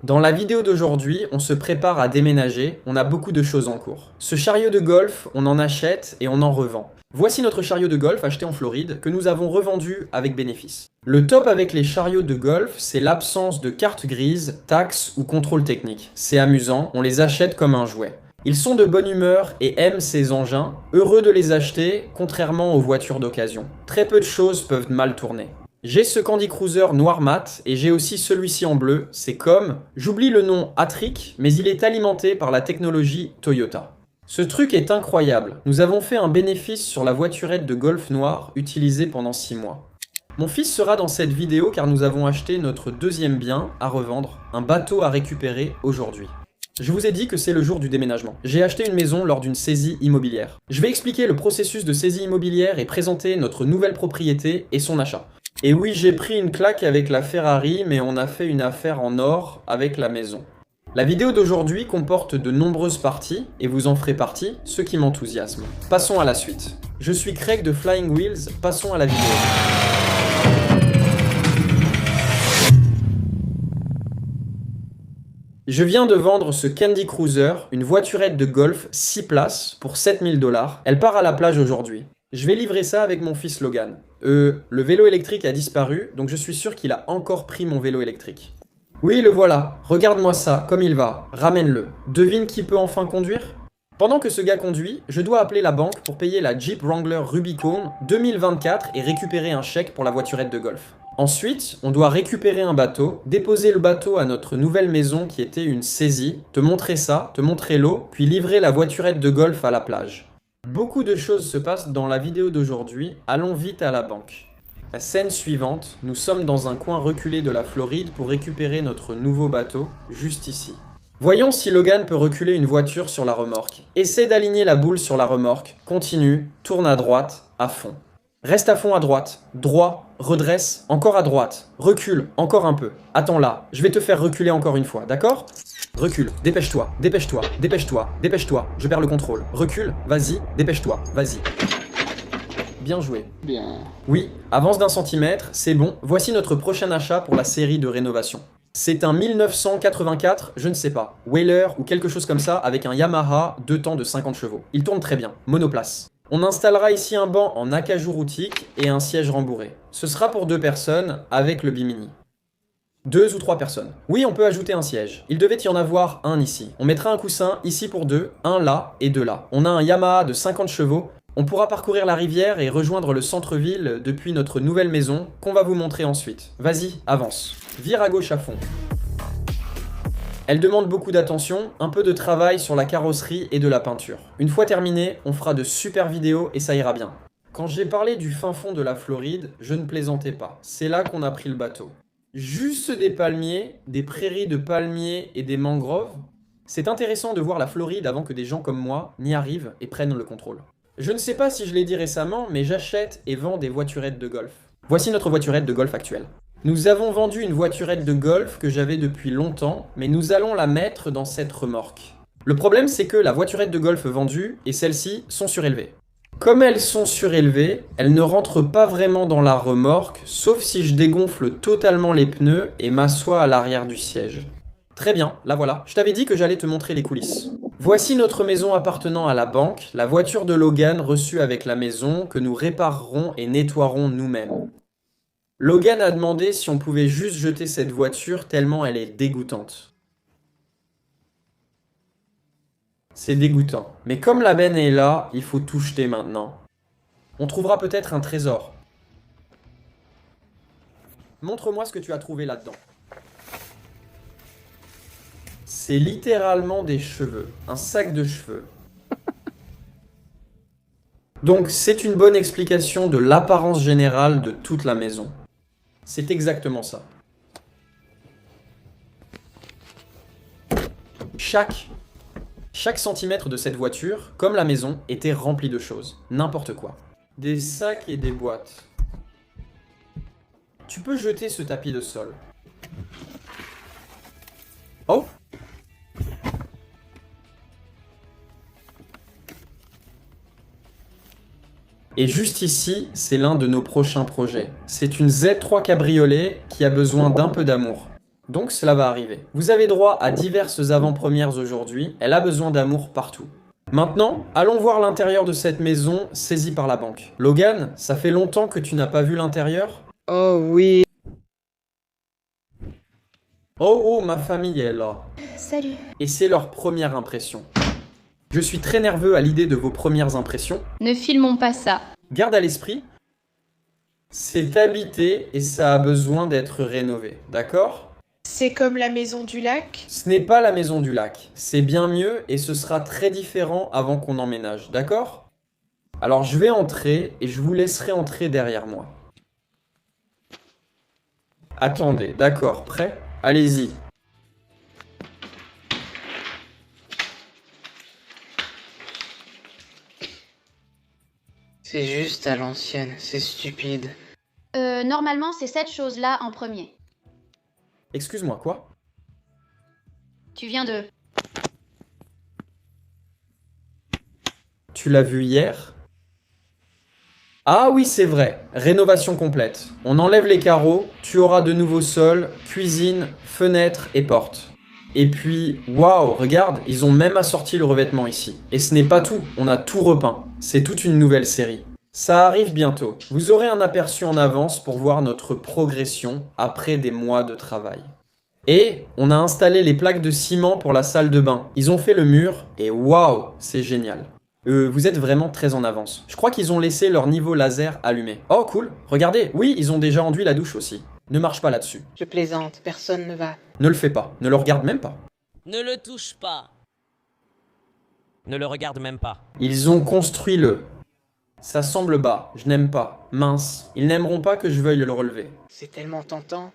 Dans la vidéo d'aujourd'hui, on se prépare à déménager, on a beaucoup de choses en cours. Ce chariot de golf, on en achète et on en revend. Voici notre chariot de golf acheté en Floride que nous avons revendu avec bénéfice. Le top avec les chariots de golf, c'est l'absence de carte grise, taxes ou contrôle technique. C'est amusant, on les achète comme un jouet. Ils sont de bonne humeur et aiment ces engins, heureux de les acheter, contrairement aux voitures d'occasion. Très peu de choses peuvent mal tourner. J'ai ce Candy Cruiser noir mat et j'ai aussi celui-ci en bleu, c'est comme, j'oublie le nom Atric, mais il est alimenté par la technologie Toyota. Ce truc est incroyable, nous avons fait un bénéfice sur la voiturette de golf noir utilisée pendant 6 mois. Mon fils sera dans cette vidéo car nous avons acheté notre deuxième bien à revendre, un bateau à récupérer aujourd'hui. Je vous ai dit que c'est le jour du déménagement. J'ai acheté une maison lors d'une saisie immobilière. Je vais expliquer le processus de saisie immobilière et présenter notre nouvelle propriété et son achat. Et oui, j'ai pris une claque avec la Ferrari, mais on a fait une affaire en or avec la maison. La vidéo d'aujourd'hui comporte de nombreuses parties, et vous en ferez partie, ce qui m'enthousiasme. Passons à la suite. Je suis Craig de Flying Wheels, passons à la vidéo. Je viens de vendre ce Candy Cruiser, une voiturette de golf 6 places pour 7000 $. Elle part à la plage aujourd'hui. Je vais livrer ça avec mon fils Logan. Le vélo électrique a disparu, donc je suis sûr qu'il a encore pris mon vélo électrique. Oui, le voilà. Regarde-moi ça, comme il va. Ramène-le. Devine qui peut enfin conduire? Pendant que ce gars conduit, je dois appeler la banque pour payer la Jeep Wrangler Rubicon 2024 et récupérer un chèque pour la voiturette de golf. Ensuite, on doit récupérer un bateau, déposer le bateau à notre nouvelle maison qui était une saisie, te montrer ça, te montrer l'eau, puis livrer la voiturette de golf à la plage. Beaucoup de choses se passent dans la vidéo d'aujourd'hui, allons vite à la banque. La scène suivante, nous sommes dans un coin reculé de la Floride pour récupérer notre nouveau bateau, juste ici. Voyons si Logan peut reculer une voiture sur la remorque. Essaie d'aligner la boule sur la remorque, continue, tourne à droite, à fond. Reste à fond à droite, droit, redresse, encore à droite, recule, encore un peu. Attends là, je vais te faire reculer encore une fois, d'accord ? Recule, dépêche-toi, dépêche-toi, dépêche-toi, dépêche-toi, je perds le contrôle. Recule, vas-y, dépêche-toi, vas-y. Bien joué. Bien. Oui, avance d'un centimètre, c'est bon, voici notre prochain achat pour la série de rénovation. C'est un 1984, je ne sais pas, Whaler ou quelque chose comme ça avec un Yamaha 2 temps de 50 chevaux. Il tourne très bien, monoplace. On installera ici un banc en acajou routique et un siège rembourré. Ce sera pour 2 personnes avec le bimini. 2 ou 3 personnes. Oui, on peut ajouter un siège. Il devait y en avoir un ici. On mettra un coussin ici pour 2, un là et 2 là. On a un Yamaha de 50 chevaux. On pourra parcourir la rivière et rejoindre le centre-ville depuis notre nouvelle maison qu'on va vous montrer ensuite. Vas-y, avance. Vire à gauche à fond. Elle demande beaucoup d'attention, un peu de travail sur la carrosserie et de la peinture. Une fois terminé, on fera de super vidéos et ça ira bien. Quand j'ai parlé du fin fond de la Floride, je ne plaisantais pas. C'est là qu'on a pris le bateau. Juste des palmiers, des prairies de palmiers et des mangroves. C'est intéressant de voir la Floride avant que des gens comme moi n'y arrivent et prennent le contrôle. Je ne sais pas si je l'ai dit récemment, mais j'achète et vends des voiturettes de golf. Voici notre voiturette de golf actuelle. Nous avons vendu une voiturette de golf que j'avais depuis longtemps, mais nous allons la mettre dans cette remorque. Le problème, c'est que la voiturette de golf vendue et celle-ci sont surélevées. Comme elles sont surélevées, elles ne rentrent pas vraiment dans la remorque, sauf si je dégonfle totalement les pneus et m'assois à l'arrière du siège. Très bien, la voilà. Je t'avais dit que j'allais te montrer les coulisses. Voici notre maison appartenant à la banque, la voiture de Logan reçue avec la maison que nous réparerons et nettoierons nous-mêmes. Logan a demandé si on pouvait juste jeter cette voiture tellement elle est dégoûtante. C'est dégoûtant. Mais comme la benne est là, il faut tout jeter maintenant. On trouvera peut-être un trésor. Montre-moi ce que tu as trouvé là-dedans. C'est littéralement des cheveux. Un sac de cheveux. Donc c'est une bonne explication de l'apparence générale de toute la maison. C'est exactement ça. Chaque centimètre de cette voiture, comme la maison, était rempli de choses. N'importe quoi. Des sacs et des boîtes. Tu peux jeter ce tapis de sol. Oh! Et juste ici, c'est l'un de nos prochains projets. C'est une Z3 cabriolet qui a besoin d'un peu d'amour. Donc cela va arriver. Vous avez droit à diverses avant-premières aujourd'hui, elle a besoin d'amour partout. Maintenant, allons voir l'intérieur de cette maison saisie par la banque. Logan, ça fait longtemps que tu n'as pas vu l'intérieur? Oh oui. Oh, ma famille est là. Salut. Et c'est leur première impression. Je suis très nerveux à l'idée de vos premières impressions. Ne filmons pas ça. Garde à l'esprit, c'est habité et ça a besoin d'être rénové, d'accord? C'est comme la maison du lac. Ce n'est pas la maison du lac, c'est bien mieux et ce sera très différent avant qu'on emménage, d'accord? Alors je vais entrer et je vous laisserai entrer derrière moi. Attendez, d'accord, prêt? Allez-y. C'est juste à l'ancienne, c'est stupide. Normalement, c'est cette chose-là en premier. Excuse-moi, quoi? Tu viens de... Tu l'as vu hier? Ah oui, c'est vrai. Rénovation complète. On enlève les carreaux, tu auras de nouveaux sols, cuisine, fenêtres et portes. Et puis, waouh, regarde, ils ont même assorti le revêtement ici. Et ce n'est pas tout, on a tout repeint. C'est toute une nouvelle série. Ça arrive bientôt. Vous aurez un aperçu en avance pour voir notre progression après des mois de travail. Et on a installé les plaques de ciment pour la salle de bain. Ils ont fait le mur et waouh, c'est génial. Vous êtes vraiment très en avance. Je crois qu'ils ont laissé leur niveau laser allumé. Oh cool, regardez, oui, ils ont déjà enduit la douche aussi. Ne marche pas là-dessus. Je plaisante, personne ne va. Ne le fais pas, ne le regarde même pas. Ne le touche pas. Ne le regarde même pas. Ils ont construit le. Ça semble bas, je n'aime pas. Mince, ils n'aimeront pas que je veuille le relever. C'est tellement tentant.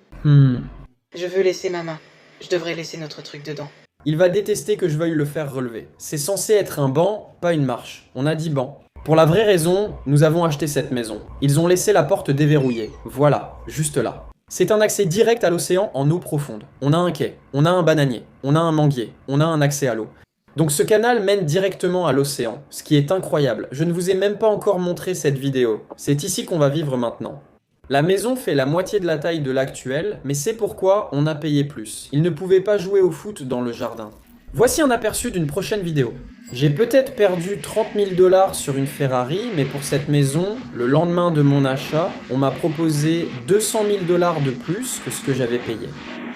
Je Je veux laisser ma main. Je devrais laisser notre truc dedans. Il va détester que je veuille le faire relever. C'est censé être un banc, pas une marche. On a dit banc. Pour la vraie raison, nous avons acheté cette maison. Ils ont laissé la porte déverrouillée. Voilà, juste là. C'est un accès direct à l'océan en eau profonde. On a un quai, on a un bananier, on a un manguier, on a un accès à l'eau. Donc ce canal mène directement à l'océan, ce qui est incroyable. Je ne vous ai même pas encore montré cette vidéo. C'est ici qu'on va vivre maintenant. La maison fait la moitié de la taille de l'actuelle, mais c'est pourquoi on a payé plus. Ils ne pouvaient pas jouer au foot dans le jardin. Voici un aperçu d'une prochaine vidéo. J'ai peut-être perdu 30 000 $ sur une Ferrari, mais pour cette maison, le lendemain de mon achat, on m'a proposé 200 000 $ de plus que ce que j'avais payé.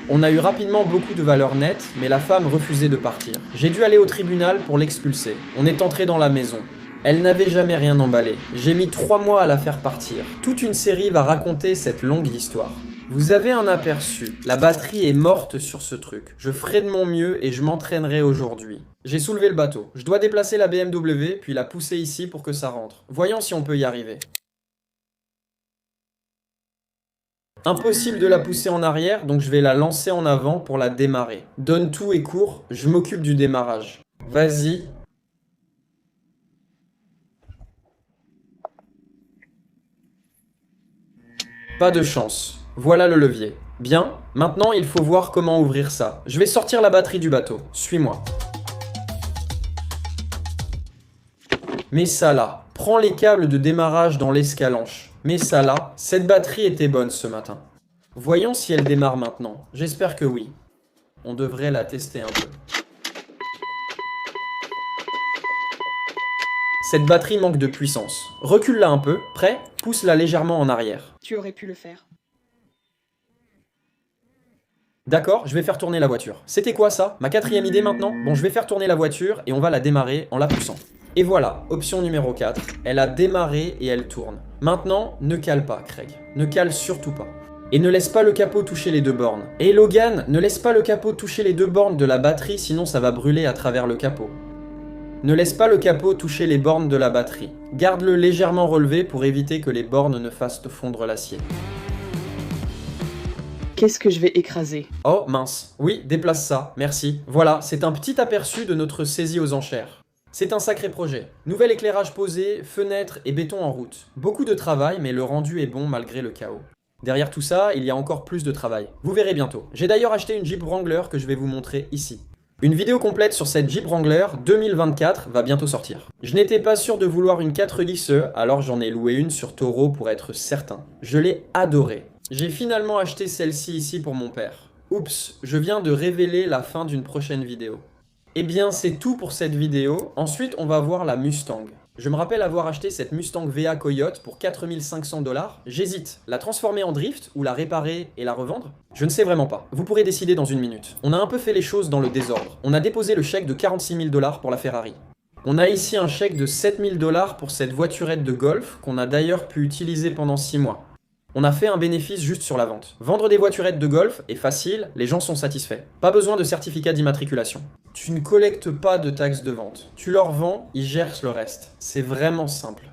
On a eu rapidement beaucoup de valeur nette, mais la femme refusait de partir. J'ai dû aller au tribunal pour l'expulser. On est entré dans la maison. Elle n'avait jamais rien emballé. J'ai mis 3 mois à la faire partir. Toute une série va raconter cette longue histoire. Vous avez un aperçu. La batterie est morte sur ce truc. Je ferai de mon mieux et je m'entraînerai aujourd'hui. J'ai soulevé le bateau. Je dois déplacer la BMW, puis la pousser ici pour que ça rentre. Voyons si on peut y arriver. Impossible de la pousser en arrière, donc je vais la lancer en avant pour la démarrer. Donne tout et cours, je m'occupe du démarrage. Vas-y. Pas de chance. Voilà le levier. Bien, maintenant il faut voir comment ouvrir ça. Je vais sortir la batterie du bateau. Suis-moi. Mets ça là. Prends les câbles de démarrage dans l'escalanche. Mets ça là. Cette batterie était bonne ce matin. Voyons si elle démarre maintenant. J'espère que oui. On devrait la tester un peu. Cette batterie manque de puissance. Recule-la un peu. Prêt? Pousse-la légèrement en arrière. Tu aurais pu le faire. D'accord, je vais faire tourner la voiture. C'était quoi ça? Ma quatrième idée maintenant? Bon, je vais faire tourner la voiture et on va la démarrer en la poussant. Et voilà, option numéro 4. Elle a démarré et elle tourne. Maintenant, ne cale pas, Craig. Ne cale surtout pas. Et ne laisse pas le capot toucher les deux bornes. Et Logan, ne laisse pas le capot toucher les deux bornes de la batterie, sinon ça va brûler à travers le capot. Ne laisse pas le capot toucher les bornes de la batterie. Garde-le légèrement relevé pour éviter que les bornes ne fassent fondre l'acier. Qu'est-ce que je vais écraser? Oh mince, oui, déplace ça, merci. Voilà, c'est un petit aperçu de notre saisie aux enchères. C'est un sacré projet. Nouvel éclairage posé, fenêtres et béton en route. Beaucoup de travail, mais le rendu est bon malgré le chaos. Derrière tout ça, il y a encore plus de travail. Vous verrez bientôt. J'ai d'ailleurs acheté une Jeep Wrangler que je vais vous montrer ici. Une vidéo complète sur cette Jeep Wrangler 2024 va bientôt sortir. Je n'étais pas sûr de vouloir une 4XE, alors j'en ai loué une sur Toro pour être certain. Je l'ai adorée. J'ai finalement acheté celle-ci ici pour mon père. Oups, je viens de révéler la fin d'une prochaine vidéo. Eh bien, c'est tout pour cette vidéo. Ensuite, on va voir la Mustang. Je me rappelle avoir acheté cette Mustang VA Coyote pour 4500 $. J'hésite, la transformer en drift ou la réparer et la revendre? Je ne sais vraiment pas. Vous pourrez décider dans une minute. On a un peu fait les choses dans le désordre. On a déposé le chèque de 46 000 $ pour la Ferrari. On a ici un chèque de 7 000 $ pour cette voiturette de golf qu'on a d'ailleurs pu utiliser pendant 6 mois. On a fait un bénéfice juste sur la vente. Vendre des voiturettes de golf est facile, les gens sont satisfaits. Pas besoin de certificat d'immatriculation. Tu ne collectes pas de taxes de vente. Tu leur vends, ils gèrent le reste. C'est vraiment simple.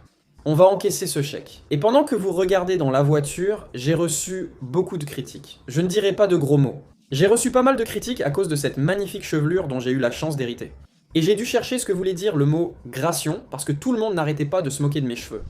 On va encaisser ce chèque. Et pendant que vous regardez dans la voiture, j'ai reçu beaucoup de critiques. Je ne dirai pas de gros mots. J'ai reçu pas mal de critiques à cause de cette magnifique chevelure dont j'ai eu la chance d'hériter. Et j'ai dû chercher ce que voulait dire le mot « gration » parce que tout le monde n'arrêtait pas de se moquer de mes cheveux.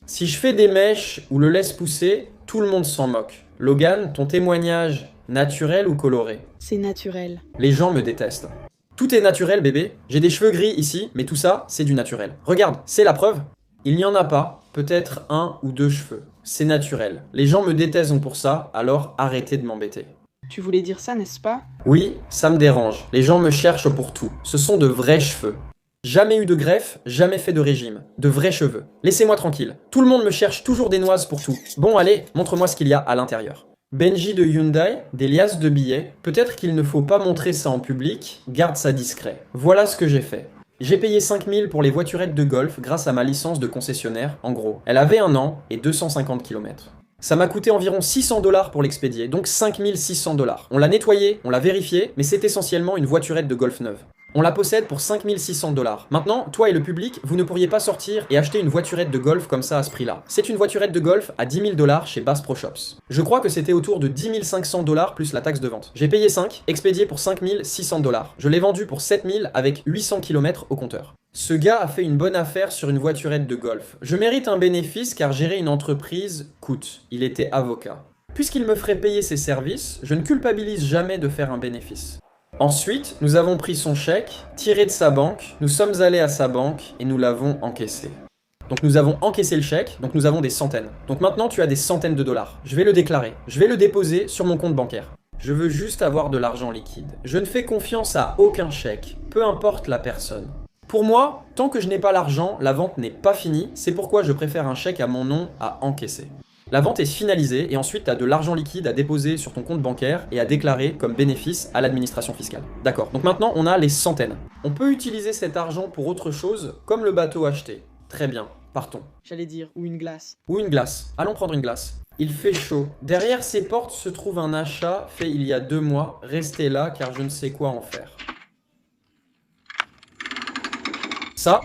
Si je fais des mèches ou le laisse pousser, tout le monde s'en moque. Logan, ton témoignage, naturel ou coloré? C'est naturel. Les gens me détestent. Tout est naturel, bébé. J'ai des cheveux gris ici, mais tout ça, c'est du naturel. Regarde, c'est la preuve. Il n'y en a pas, peut-être 1 ou 2 cheveux. C'est naturel. Les gens me détestent donc pour ça, alors arrêtez de m'embêter. Tu voulais dire ça, n'est-ce pas? Oui, ça me dérange. Les gens me cherchent pour tout. Ce sont de vrais cheveux. Jamais eu de greffe, jamais fait de régime. De vrais cheveux. Laissez-moi tranquille. Tout le monde me cherche toujours des noises pour tout. Bon allez, montre-moi ce qu'il y a à l'intérieur. Benji de Hyundai, des liasses de billets. Peut-être qu'il ne faut pas montrer ça en public, garde ça discret. Voilà ce que j'ai fait. J'ai payé 5 000 pour les voiturettes de golf grâce à ma licence de concessionnaire, en gros. Elle avait 1 an et 250 km. Ça m'a coûté environ 600 $ pour l'expédier, donc 5 600 $. On l'a nettoyée, on l'a vérifiée, mais c'est essentiellement une voiturette de golf neuve. On la possède pour 5 600 $. Maintenant, toi et le public, vous ne pourriez pas sortir et acheter une voiturette de golf comme ça à ce prix-là. C'est une voiturette de golf à 10 000 $ chez Bass Pro Shops. Je crois que c'était autour de 10 500 $ plus la taxe de vente. J'ai payé 5, expédié pour 5 600 $. Je l'ai vendu pour 7 000 avec 800 km au compteur. Ce gars a fait une bonne affaire sur une voiturette de golf. Je mérite un bénéfice car gérer une entreprise coûte. Il était avocat. Puisqu'il me ferait payer ses services, je ne culpabilise jamais de faire un bénéfice. Ensuite, nous avons pris son chèque, tiré de sa banque, nous sommes allés à sa banque et nous l'avons encaissé. Donc nous avons encaissé le chèque, donc nous avons des centaines. Donc maintenant tu as des centaines de dollars. Je vais le déclarer, je vais le déposer sur mon compte bancaire. Je veux juste avoir de l'argent liquide. Je ne fais confiance à aucun chèque, peu importe la personne. Pour moi, tant que je n'ai pas l'argent, la vente n'est pas finie, c'est pourquoi je préfère un chèque à mon nom à encaisser. La vente est finalisée et ensuite tu as de l'argent liquide à déposer sur ton compte bancaire et à déclarer comme bénéfice à l'administration fiscale. D'accord, donc maintenant on a les centaines. On peut utiliser cet argent pour autre chose, comme le bateau acheté. Très bien, partons. J'allais dire, ou une glace. Ou une glace. Allons prendre une glace. Il fait chaud. Derrière ces portes se trouve un achat fait il y a 2 mois. Restez là car je ne sais quoi en faire. Ça,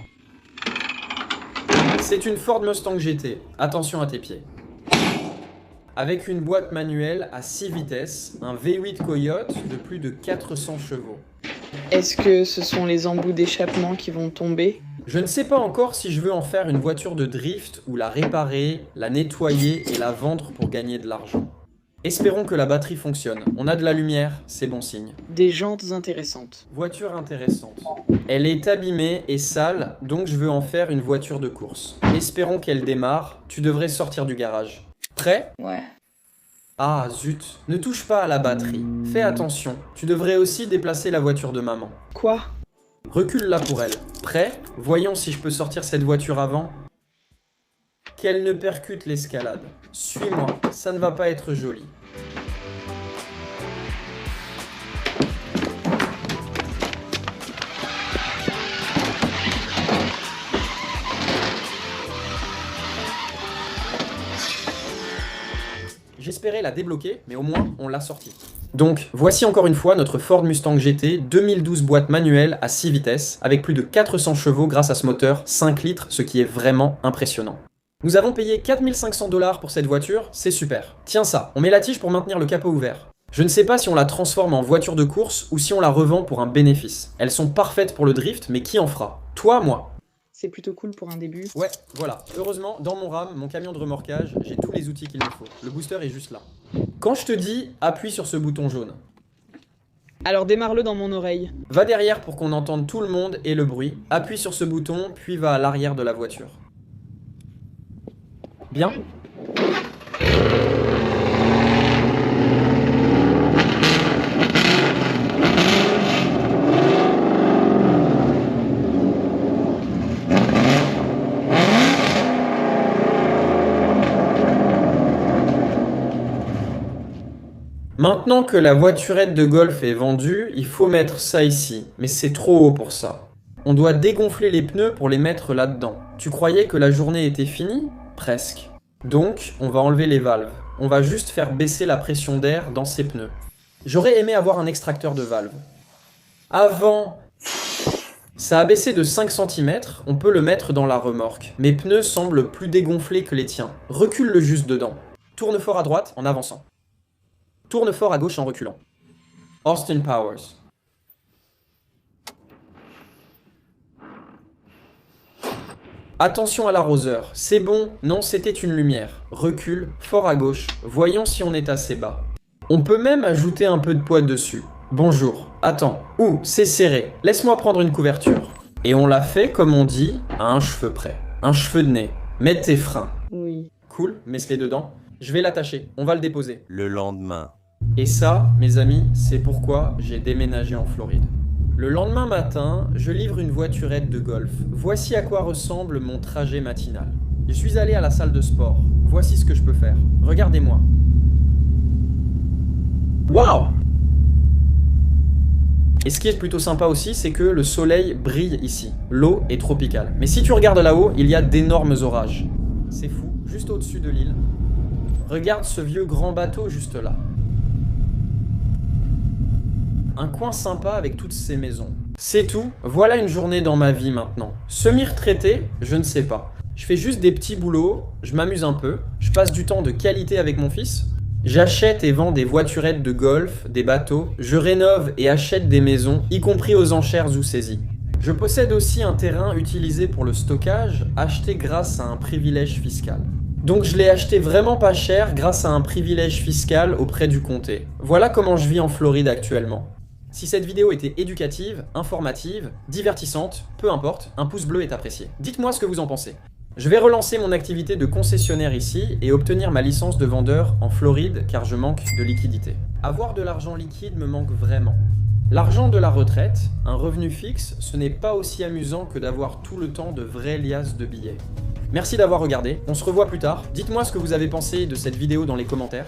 c'est une Ford Mustang GT. Attention à tes pieds. Avec une boîte manuelle à 6 vitesses, un V8 Coyote de plus de 400 chevaux. Est-ce que ce sont les embouts d'échappement qui vont tomber? Je ne sais pas encore si je veux en faire une voiture de drift ou la réparer, la nettoyer et la vendre pour gagner de l'argent. Espérons que la batterie fonctionne. On a de la lumière, c'est bon signe. Des jantes intéressantes. Voiture intéressante. Elle est abîmée et sale, donc je veux en faire une voiture de course. Espérons qu'elle démarre, tu devrais sortir du garage. Prêt? Ouais. Ah zut, ne touche pas à la batterie. Fais attention, tu devrais aussi déplacer la voiture de maman. Quoi? Recule-la pour elle. Prêt? Voyons si je peux sortir cette voiture avant. Qu'elle ne percute l'escalade. Suis-moi, ça ne va pas être joli. J'espérais la débloquer, mais au moins on l'a sortie. Donc, voici encore une fois notre Ford Mustang GT 2012 boîte manuelle à 6 vitesses, avec plus de 400 chevaux grâce à ce moteur 5 litres, ce qui est vraiment impressionnant. Nous avons payé 4500 $ pour cette voiture, c'est super. Tiens ça, on met la tige pour maintenir le capot ouvert. Je ne sais pas si on la transforme en voiture de course ou si on la revend pour un bénéfice. Elles sont parfaites pour le drift, mais qui en fera? Toi, moi? C'est plutôt cool pour un début. Ouais, voilà. Heureusement, dans mon RAM, mon camion de remorquage, j'ai tous les outils qu'il me faut. Le booster est juste là. Quand je te dis, appuie sur ce bouton jaune. Alors démarre-le dans mon oreille. Va derrière pour qu'on entende tout le monde et le bruit. Appuie sur ce bouton, puis va à l'arrière de la voiture. Bien. Maintenant que la voiturette de golf est vendue, il faut mettre ça ici. Mais c'est trop haut pour ça. On doit dégonfler les pneus pour les mettre là-dedans. Tu croyais que la journée était finie? Presque. Donc, on va enlever les valves. On va juste faire baisser la pression d'air dans ces pneus. J'aurais aimé avoir un extracteur de valve. Avant, ça a baissé de 5 cm, on peut le mettre dans la remorque. Mes pneus semblent plus dégonflés que les tiens. Recule-le juste dedans. Tourne fort à droite en avançant. Tourne fort à gauche en reculant. Austin Powers. Attention à l'arroseur. C'est bon, non, c'était une lumière. Recule, fort à gauche. Voyons si on est assez bas. On peut même ajouter un peu de poids dessus. Bonjour. Attends. Ouh, c'est serré. Laisse-moi prendre une couverture. Et on l'a fait, comme on dit, à un cheveu près. Un cheveu de nez. Mets tes freins. Oui. Cool, mets-les dedans. Je vais l'attacher. On va le déposer. Le lendemain. Et ça, mes amis, c'est pourquoi j'ai déménagé en Floride. Le lendemain matin, je livre une voiturette de golf. Voici à quoi ressemble mon trajet matinal. Je suis allé à la salle de sport. Voici ce que je peux faire. Regardez-moi. Waouh! Et ce qui est plutôt sympa aussi, c'est que le soleil brille ici. L'eau est tropicale. Mais si tu regardes là-haut, il y a d'énormes orages. C'est fou, juste au-dessus de l'île. Regarde ce vieux grand bateau juste là. Un coin sympa avec toutes ces maisons. C'est tout, voilà une journée dans ma vie maintenant. Semi-retraité, je ne sais pas. Je fais juste des petits boulots, je m'amuse un peu, je passe du temps de qualité avec mon fils. J'achète et vends des voiturettes de golf, des bateaux, je rénove et achète des maisons, y compris aux enchères ou saisies. Je possède aussi un terrain utilisé pour le stockage, acheté grâce à un privilège fiscal. Donc je l'ai acheté vraiment pas cher grâce à un privilège fiscal auprès du comté. Voilà comment je vis en Floride actuellement. Si cette vidéo était éducative, informative, divertissante, peu importe, un pouce bleu est apprécié. Dites-moi ce que vous en pensez. Je vais relancer mon activité de concessionnaire ici et obtenir ma licence de vendeur en Floride car je manque de liquidité. Avoir de l'argent liquide me manque vraiment. L'argent de la retraite, un revenu fixe, ce n'est pas aussi amusant que d'avoir tout le temps de vraies liasses de billets. Merci d'avoir regardé, on se revoit plus tard. Dites-moi ce que vous avez pensé de cette vidéo dans les commentaires.